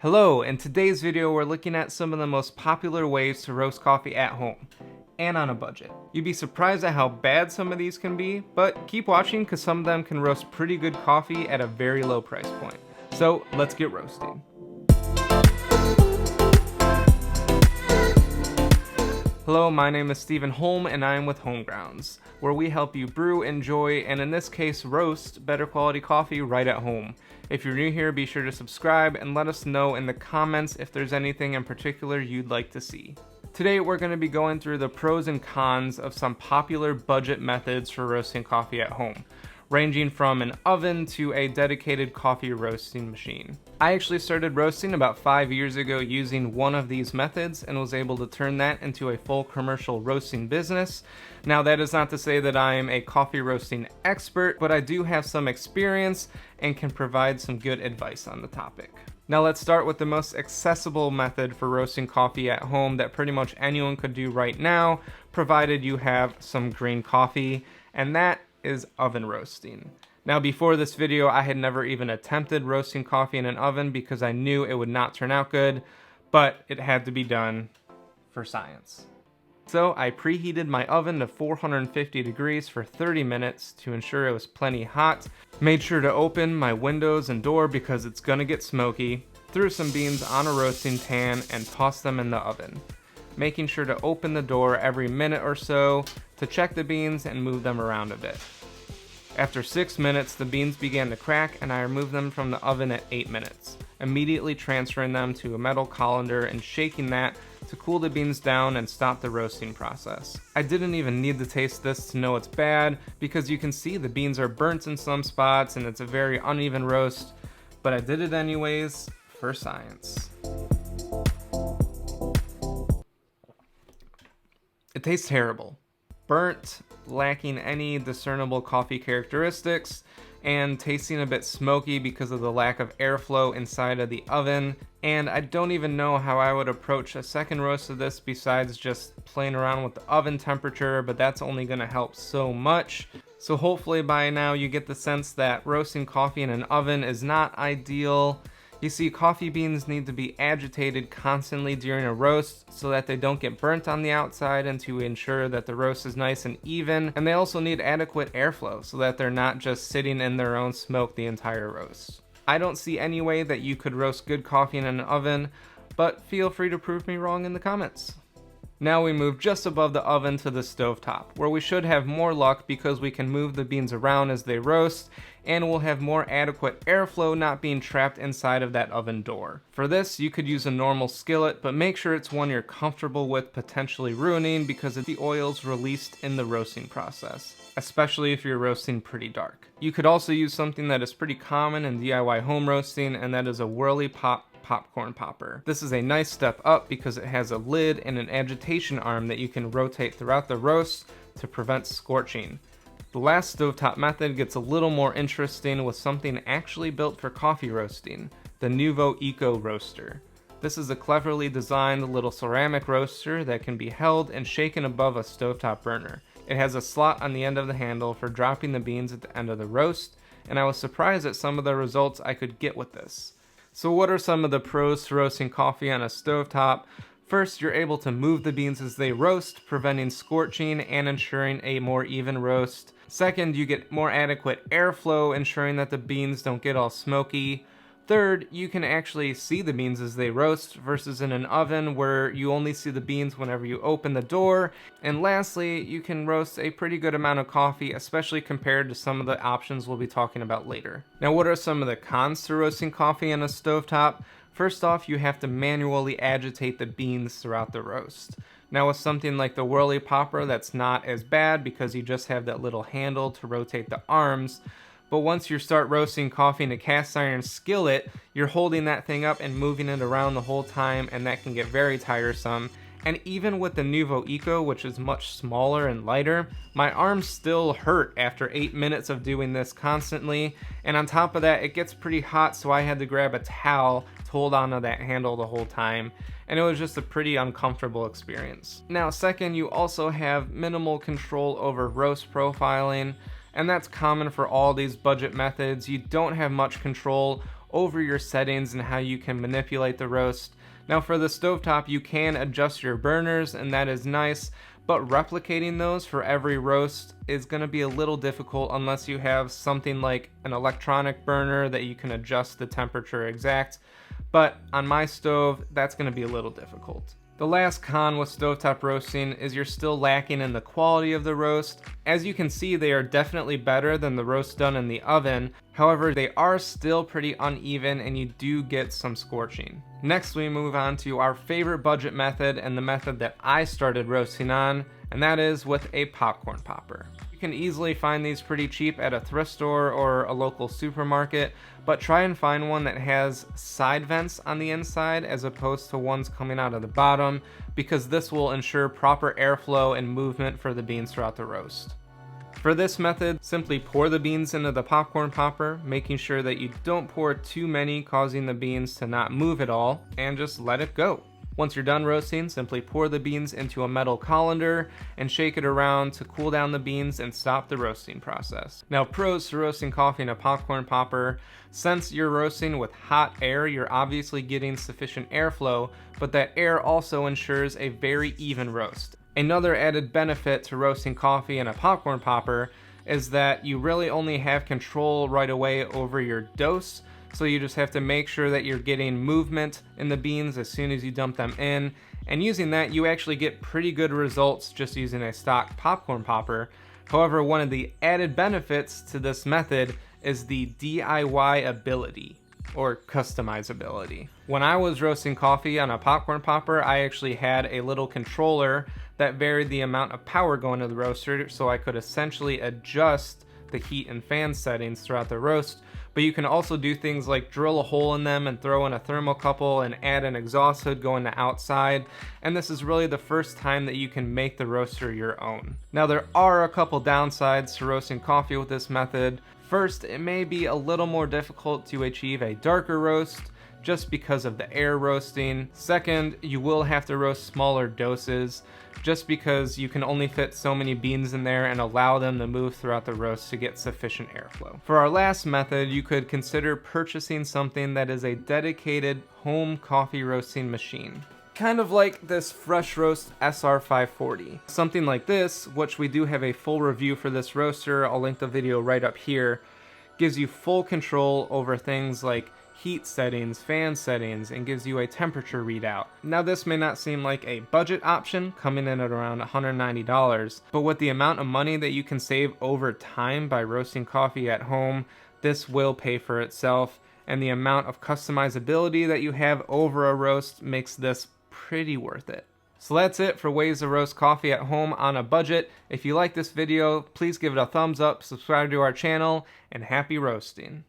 Hello, in today's video we're looking at some of the most popular ways to roast coffee at home, and on a budget. You'd be surprised at how bad some of these can be, but keep watching because some of them can roast pretty good coffee at a very low price point. So let's get roasting. Hello, my name is Stephen Holm and I am with Homegrounds, where we help you brew, enjoy, and in this case roast better quality coffee right at home. If you're new here, be sure to subscribe and let us know in the comments if there's anything in particular you'd like to see. Today we're going to be going through the pros and cons of some popular budget methods for roasting coffee at home, ranging from an oven to a dedicated coffee roasting machine. I actually started roasting about 5 years ago using one of these methods and was able to turn that into a full commercial roasting business. Now that is not to say that I am a coffee roasting expert, but I do have some experience and can provide some good advice on the topic. Now let's start with the most accessible method for roasting coffee at home that pretty much anyone could do right now, provided you have some green coffee, and that is oven roasting. Now before this video, I had never even attempted roasting coffee in an oven because I knew it would not turn out good, but it had to be done for science. So I preheated my oven to 450 degrees for 30 minutes to ensure it was plenty hot, made sure to open my windows and door because it's gonna get smoky, threw some beans on a roasting pan and tossed them in the oven, making sure to open the door every minute or so to check the beans and move them around a bit. After 6 minutes, the beans began to crack and I removed them from the oven at 8 minutes, immediately transferring them to a metal colander and shaking that to cool the beans down and stop the roasting process. I didn't even need to taste this to know it's bad because you can see the beans are burnt in some spots and it's a very uneven roast, but I did it anyways for science. It tastes terrible. Burnt, lacking any discernible coffee characteristics, and tasting a bit smoky because of the lack of airflow inside of the oven. And I don't even know how I would approach a second roast of this besides just playing around with the oven temperature, but that's only going to help so much. So hopefully by now you get the sense that roasting coffee in an oven is not ideal. You see, coffee beans need to be agitated constantly during a roast so that they don't get burnt on the outside and to ensure that the roast is nice and even. And they also need adequate airflow so that they're not just sitting in their own smoke the entire roast. I don't see any way that you could roast good coffee in an oven, but feel free to prove me wrong in the comments. Now we move just above the oven to the stovetop, where we should have more luck because we can move the beans around as they roast, and we'll have more adequate airflow not being trapped inside of that oven door. For this, you could use a normal skillet, but make sure it's one you're comfortable with potentially ruining because of the oils released in the roasting process, especially if you're roasting pretty dark. You could also use something that is pretty common in DIY home roasting, and that is a whirly pop popcorn popper. This is a nice step up because it has a lid and an agitation arm that you can rotate throughout the roast to prevent scorching. The last stovetop method gets a little more interesting with something actually built for coffee roasting, the Nuvo Eco Roaster. This is a cleverly designed little ceramic roaster that can be held and shaken above a stovetop burner. It has a slot on the end of the handle for dropping the beans at the end of the roast, and I was surprised at some of the results I could get with this. So what are some of the pros to roasting coffee on a stovetop? First, you're able to move the beans as they roast, preventing scorching and ensuring a more even roast. Second, you get more adequate airflow, ensuring that the beans don't get all smoky. Third, you can actually see the beans as they roast versus in an oven where you only see the beans whenever you open the door. And lastly, you can roast a pretty good amount of coffee, especially compared to some of the options we'll be talking about later. Now, what are some of the cons to roasting coffee on a stovetop? First off, you have to manually agitate the beans throughout the roast. Now with something like the whirly popper, that's not as bad because you just have that little handle to rotate the arms. But once you start roasting coffee in a cast iron skillet, you're holding that thing up and moving it around the whole time, and that can get very tiresome. And even with the Nuvo Eco, which is much smaller and lighter, my arms still hurt after 8 minutes of doing this constantly. And on top of that, it gets pretty hot, so I had to grab a towel to hold onto that handle the whole time. And it was just a pretty uncomfortable experience. Now, second, you also have minimal control over roast profiling. And that's common for all these budget methods. You don't have much control over your settings and how you can manipulate the roast. Now for the stovetop, you can adjust your burners, and that is nice, but replicating those for every roast is going to be a little difficult unless you have something like an electronic burner that you can adjust the temperature exact. But on my stove, that's going to be a little difficult. The last con with stovetop roasting is you're still lacking in the quality of the roast. As you can see, they are definitely better than the roast done in the oven. However, they are still pretty uneven and you do get some scorching. Next, we move on to our favorite budget method and the method that I started roasting on, and that is with a popcorn popper. You can easily find these pretty cheap at a thrift store or a local supermarket, but try and find one that has side vents on the inside as opposed to ones coming out of the bottom, because this will ensure proper airflow and movement for the beans throughout the roast. For this method, simply pour the beans into the popcorn popper, making sure that you don't pour too many, causing the beans to not move at all, and just let it go. Once you're done roasting, simply pour the beans into a metal colander and shake it around to cool down the beans and stop the roasting process. Now, pros to roasting coffee in a popcorn popper: since you're roasting with hot air, you're obviously getting sufficient airflow, but that air also ensures a very even roast. Another added benefit to roasting coffee in a popcorn popper is that you really only have control right away over your dose. So you just have to make sure that you're getting movement in the beans as soon as you dump them in. And using that, you actually get pretty good results just using a stock popcorn popper. However, one of the added benefits to this method is the DIY ability, or customizability. When I was roasting coffee on a popcorn popper, I actually had a little controller that varied the amount of power going to the roaster, so I could essentially adjust the heat and fan settings throughout the roast. But you can also do things like drill a hole in them and throw in a thermocouple and add an exhaust hood going to outside. And this is really the first time that you can make the roaster your own. Now, there are a couple downsides to roasting coffee with this method. First, it may be a little more difficult to achieve a darker roast just because of the air roasting. Second, you will have to roast smaller doses just because you can only fit so many beans in there and allow them to move throughout the roast to get sufficient airflow. For our last method, you could consider purchasing something that is a dedicated home coffee roasting machine. Kind of like this Fresh Roast SR540. Something like this, which we do have a full review for this roaster, I'll link the video right up here, gives you full control over things like heat settings, fan settings, and gives you a temperature readout. Now, this may not seem like a budget option, coming in at around $190, but with the amount of money that you can save over time by roasting coffee at home, this will pay for itself, and the amount of customizability that you have over a roast makes this pretty worth it. So that's it for ways to roast coffee at home on a budget. If you like this video, please give it a thumbs up, subscribe to our channel, and happy roasting.